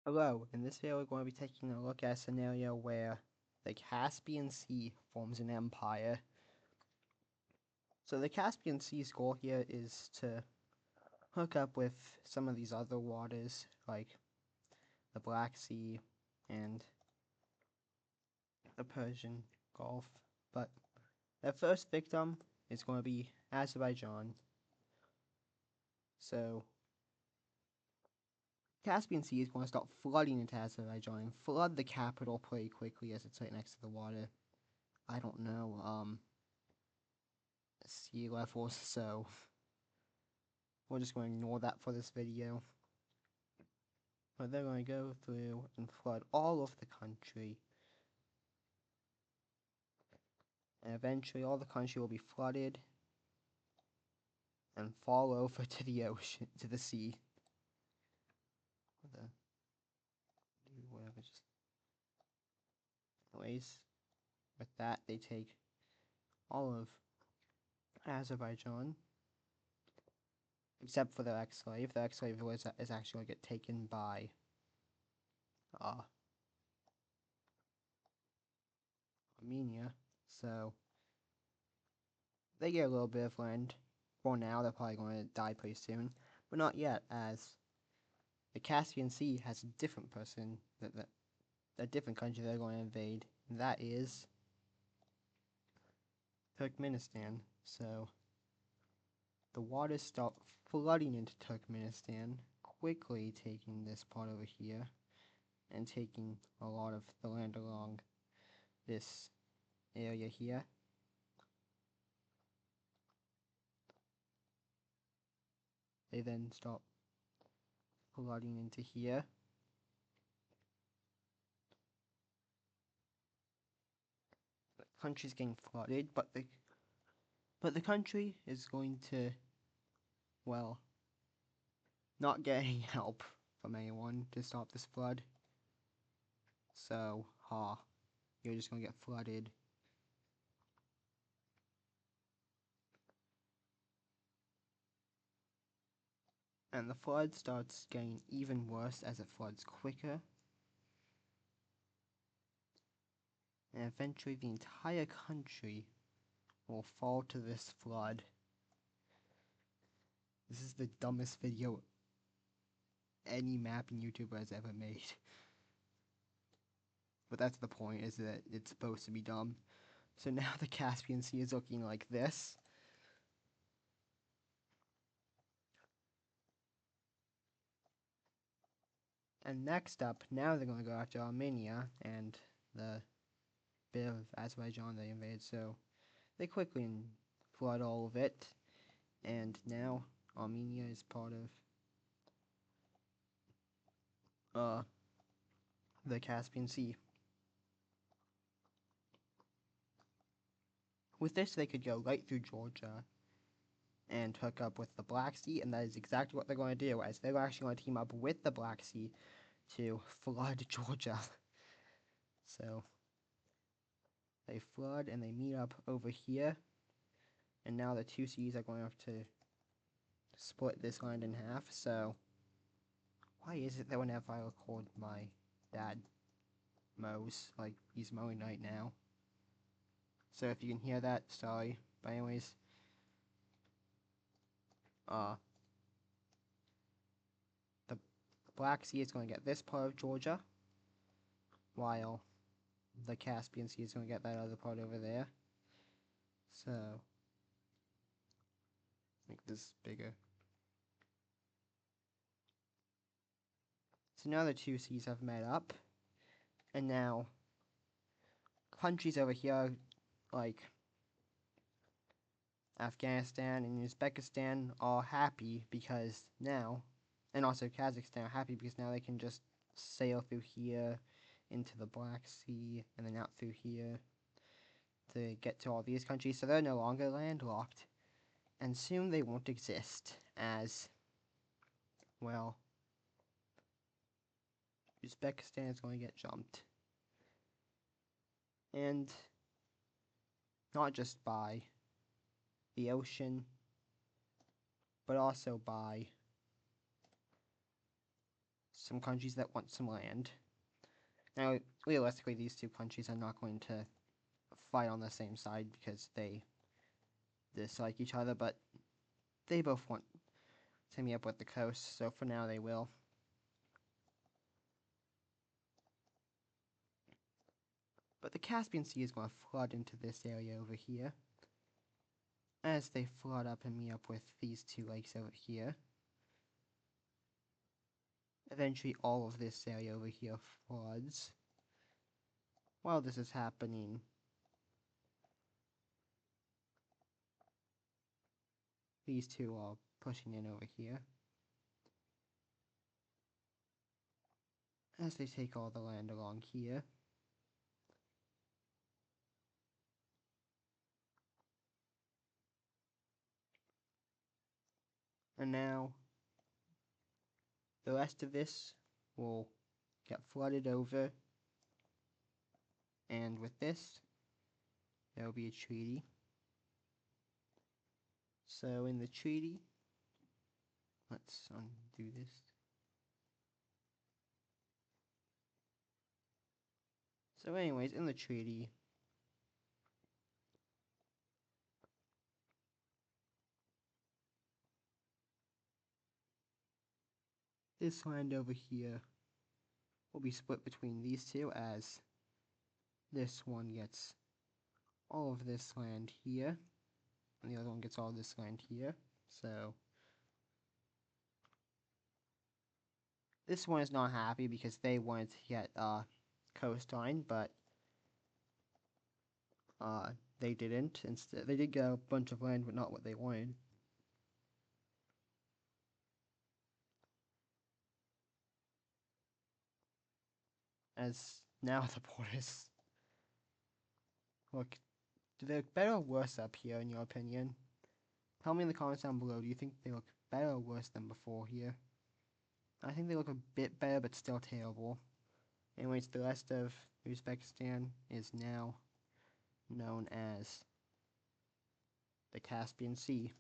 Hello, in this video we're going to be taking a look at a scenario where the Caspian Sea forms an empire. So the Caspian Sea's goal here is to hook up with some of these other waters, like the Black Sea and the Persian Gulf. But their first victim is going to be Azerbaijan. So Caspian Sea is going to start flooding into Azerbaijan and flood the capital pretty quickly as it's right next to the water. I don't know, sea levels, so we're just going to ignore that for this video. But they're going to go through and flood all of the country. And eventually all the country will be flooded and fall over to the ocean, to the sea. Whatever, just... Anyways, with that they take all of Azerbaijan. Except for their ex-slave. Their ex-slave is actually going to get taken by Armenia. So they get a little bit of land. For now, they're probably going to die pretty soon. But not yet, as the Caspian Sea has a different person, a different country they're going to invade. And that is Turkmenistan. So the waters start flooding into Turkmenistan, quickly taking this part over here, and taking a lot of the land along this area here. They then start flooding into here. The country's getting flooded, but the country is going to, well, not get any help from anyone to stop this flood. So, you're just gonna get flooded. And the flood starts getting even worse as it floods quicker. And eventually the entire country will fall to this flood. This is the dumbest video any mapping YouTuber has ever made. But that's the point, is that it's supposed to be dumb. So now the Caspian Sea is looking like this. And next up, now they're going to go after Armenia and the bit of Azerbaijan they invaded, so they quickly flood all of it. And now Armenia is part of the Caspian Sea. With this, they could go right through Georgia and hook up with the Black Sea, and that is exactly what they're going to do, as they're actually going to team up with the Black Sea to flood Georgia. So they flood and they meet up over here, and now the two seas are going to have to split this land in half. So why is it that whenever I record, my dad mows, like he's mowing right now? So if you can hear that, sorry. But anyways, the Black Sea is going to get this part of Georgia, while the Caspian Sea is going to get that other part over there. So make this bigger. So now the two seas have met up, and now countries over here like Afghanistan and Uzbekistan are happy because now, and also Kazakhstan are happy because now they can just sail through here into the Black Sea and then out through here to get to all these countries, so they're no longer landlocked. And soon they won't exist, as, well, Uzbekistan is going to get jumped. And not just by the ocean, but also by some countries that want some land. Now, realistically, these two countries are not going to fight on the same side because they dislike each other, but they both want to meet up with the coast, so for now they will. But the Caspian Sea is going to flood into this area over here. As they flood up and meet up with these two lakes over here. Eventually all of this area over here floods. While this is happening, these two are pushing in over here. As they take all the land along here. And now, the rest of this will get flooded over. And with this, there will be a treaty. So in the treaty, let's undo this. So anyways, in the treaty, this land over here will be split between these two, as this one gets all of this land here, and the other one gets all of this land here. So this one is not happy because they wanted to get coastline, but they didn't. Instead, they did get a bunch of land, but not what they wanted. As now the borders look, do they look better or worse up here in your opinion? Tell me in the comments down below, do you think they look better or worse than before here? I think they look a bit better, but still terrible. Anyways, the rest of Uzbekistan is now known as the Caspian Sea.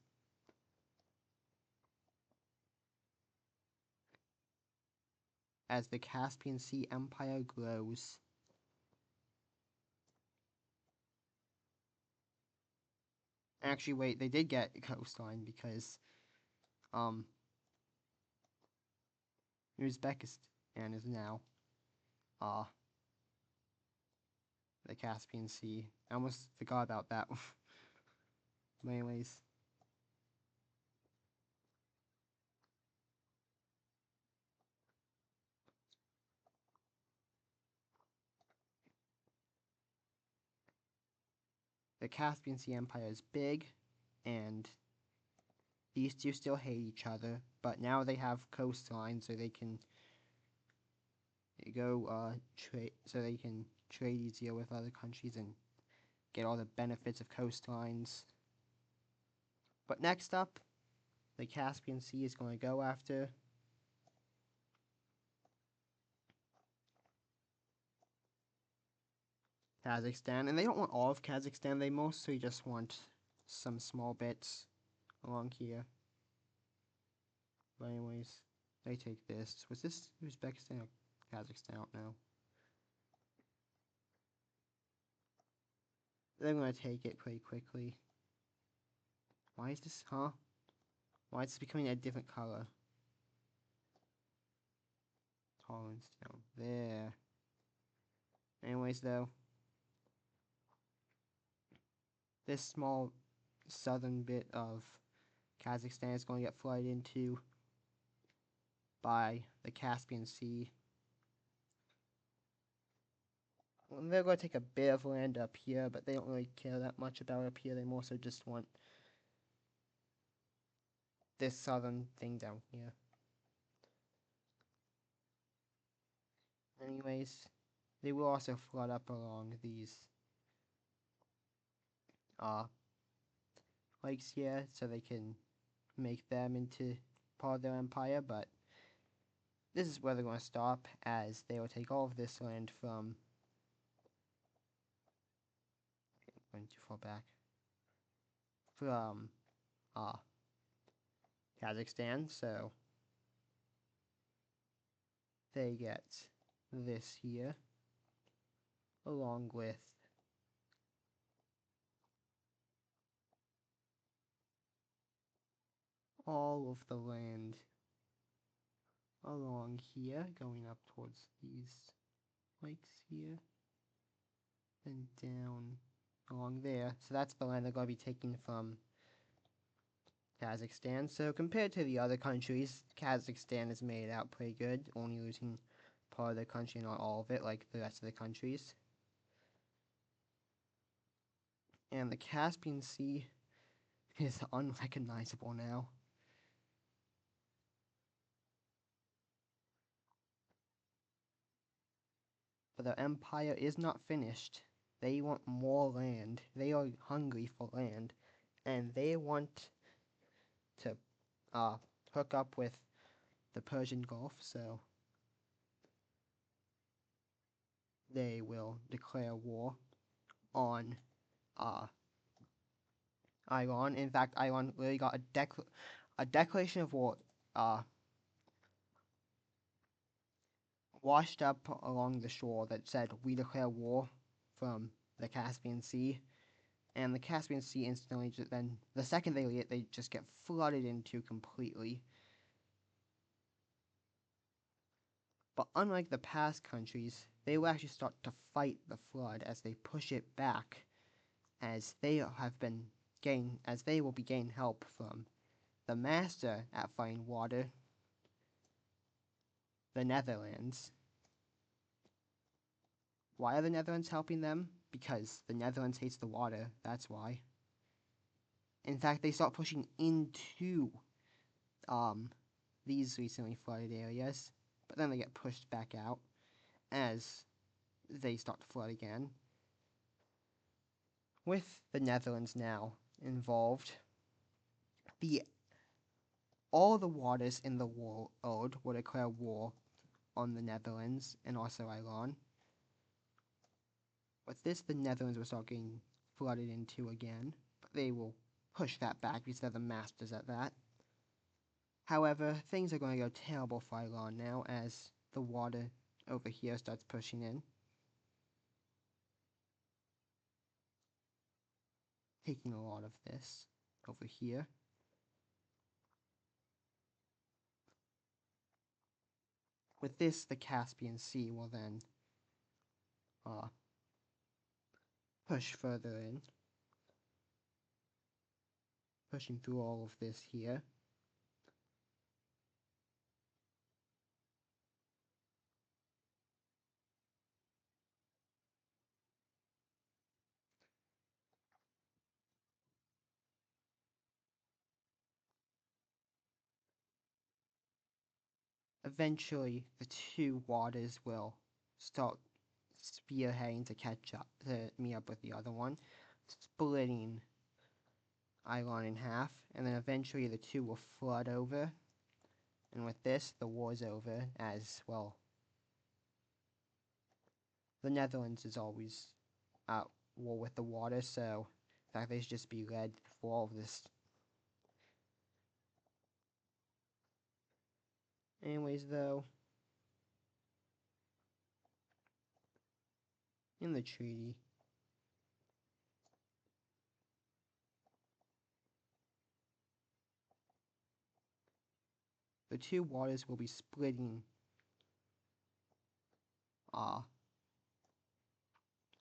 As the Caspian Sea Empire grows, actually, wait, they did get a coastline because, Uzbekistan is now, the Caspian Sea. I almost forgot about that. But anyways, the Caspian Sea Empire is big, and these two still hate each other, but now they have coastlines, so they can go trade, so they can trade easier with other countries and get all the benefits of coastlines. But next up, the Caspian Sea is going to go after Kazakhstan, and they don't want all of Kazakhstan, they mostly just want some small bits along here. But anyways, they take this. Was this Uzbekistan or Kazakhstan? I don't know. They're gonna take it pretty quickly. Why is this, huh? Why is this becoming a different color? Tolerance down there. Anyways, though, this small southern bit of Kazakhstan is going to get flooded into by the Caspian Sea. Well, they're going to take a bit of land up here, but they don't really care that much about up here. They mostly just want this southern thing down here. Anyways, they will also flood up along these lakes here, so they can make them into part of their empire, but this is where they're going to stop, as they will take all of this land from, going too far back, from Kazakhstan. So they get this here, along with all of the land along here, going up towards these lakes here, and down along there. So that's the land they're going to be taking from Kazakhstan. So compared to the other countries, Kazakhstan has made it out pretty good, only losing part of the country, not all of it, like the rest of the countries. And the Caspian Sea is unrecognizable now. But their empire is not finished. They want more land. They are hungry for land. And they want to hook up with the Persian Gulf, so they will declare war on Iran. In fact, Iran really got a declaration of war washed up along the shore that said, "We declare war," from the Caspian Sea. And the Caspian Sea instantly, then the second they leave it, they just get flooded into completely. But unlike the past countries, they will actually start to fight the flood as they push it back, as they will be getting help from the master at fighting water, the Netherlands. Why are the Netherlands helping them? Because the Netherlands hates the water, that's why. In fact, they start pushing into these recently flooded areas, but then they get pushed back out as they start to flood again. With the Netherlands now involved, all the waters in the world will declare war on the Netherlands and also Iran. With this, the Netherlands will start getting flooded into again, but they will push that back because they're the masters at that. However, things are going to go terrible for Iran now as the water over here starts pushing in, taking a lot of this over here. With this, the Caspian Sea will then push further in, pushing through all of this here. Eventually, the two waters will start spearheading to catch up, to meet up with the other one, splitting Iran in half, and then eventually the two will flood over, and with this, the war's over, as, well, the Netherlands is always at war with the water, so in fact they should just be led for all of this. Anyways, though, in the treaty, the two waters will be splitting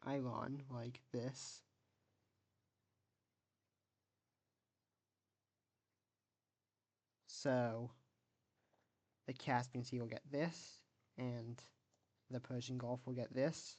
Iran like this. So the Caspian Sea will get this, and the Persian Gulf will get this.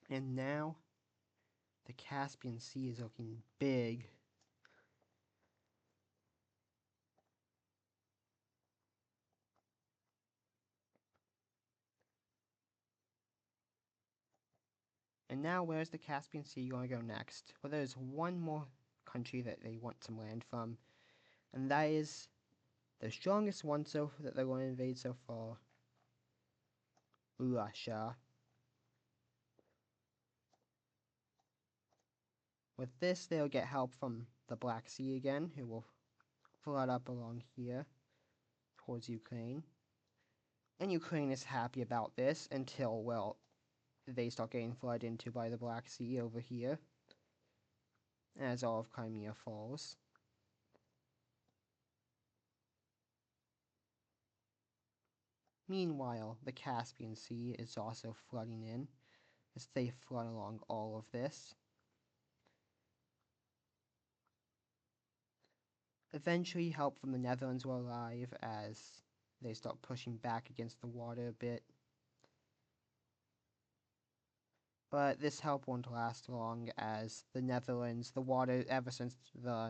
And now the Caspian Sea is looking big. And now where's the Caspian Sea going to go next? Well, there's one more country that they want some land from, and that is The strongest one that they're going to invade so far, Russia. With this, they'll get help from the Black Sea again, who will flood up along here towards Ukraine. And Ukraine is happy about this until, well, they start getting flooded into by the Black Sea over here, as all of Crimea falls. Meanwhile, the Caspian Sea is also flooding in, as they flood along all of this. Eventually, help from the Netherlands will arrive as they start pushing back against the water a bit. But this help won't last long, as the Netherlands, the water, ever since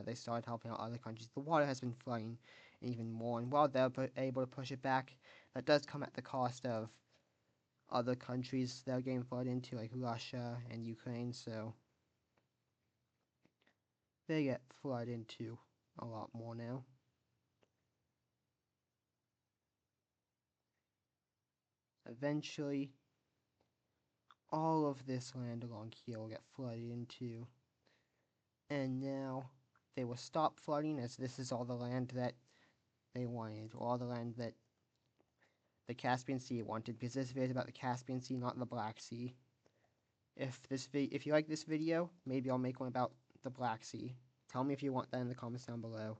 they started helping out other countries, the water has been flooding even more. And while they're able to push it back, that does come at the cost of other countries that are getting flooded into, like Russia and Ukraine, so they get flooded into a lot more now. Eventually, all of this land along here will get flooded into, and now they will stop flooding, as this is all the land that they wanted, or all the land that the Caspian Sea wanted, because this video is about the Caspian Sea, not the Black Sea. If you like this video, maybe I'll make one about the Black Sea. Tell me if you want that in the comments down below.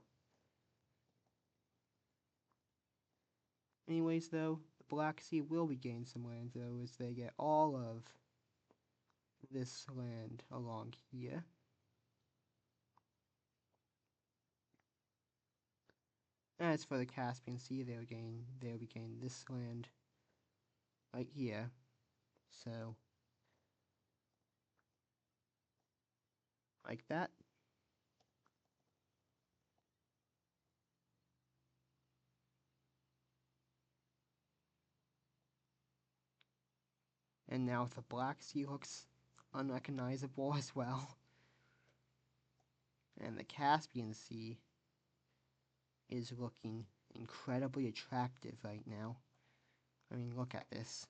Anyways, though, the Black Sea will be gaining some land, though, as they get all of this land along here. As for the Caspian Sea, they'll be gaining this land right here. So, like that. And now the Black Sea looks unrecognizable as well. And the Caspian Sea is looking incredibly attractive right now. I mean, look at this.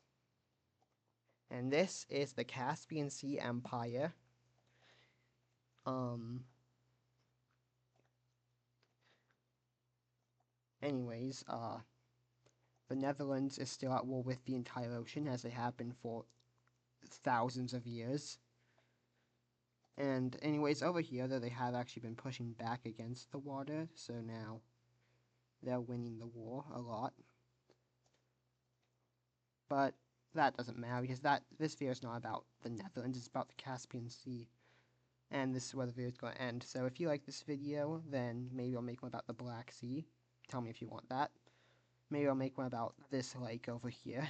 And this is the Caspian Sea Empire. Anyways, the Netherlands is still at war with the entire ocean, as they have been for thousands of years. And anyways, over here, though, they have actually been pushing back against the water, so now they're winning the war a lot. But that doesn't matter, because this video is not about the Netherlands, it's about the Caspian Sea. And this is where the video is going to end. So if you like this video, then maybe I'll make one about the Black Sea. Tell me if you want that. Maybe I'll make one about this lake over here.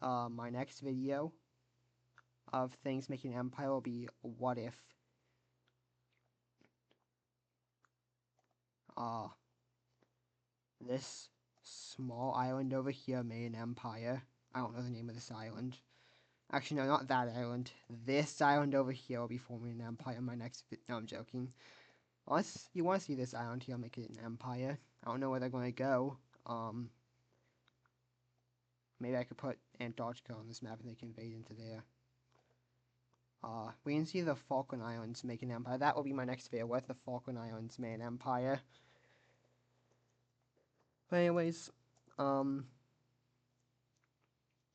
My next video of things making an empire will be what if this small island over here made an empire. I don't know the name of this island. Actually, no, not that island. This island over here will be forming an empire in my next video. No, I'm joking. Unless you want to see this island here, I'll make it an empire. I don't know where they're going to go. Maybe I could put Antarctica on this map and they can invade into there. We can see the Falkland Islands make an empire. That will be my next video, what if the Falkland Islands made an empire. But anyways,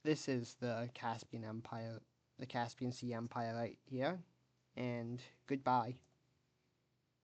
this is the Caspian Empire, the Caspian Sea Empire right here, and goodbye.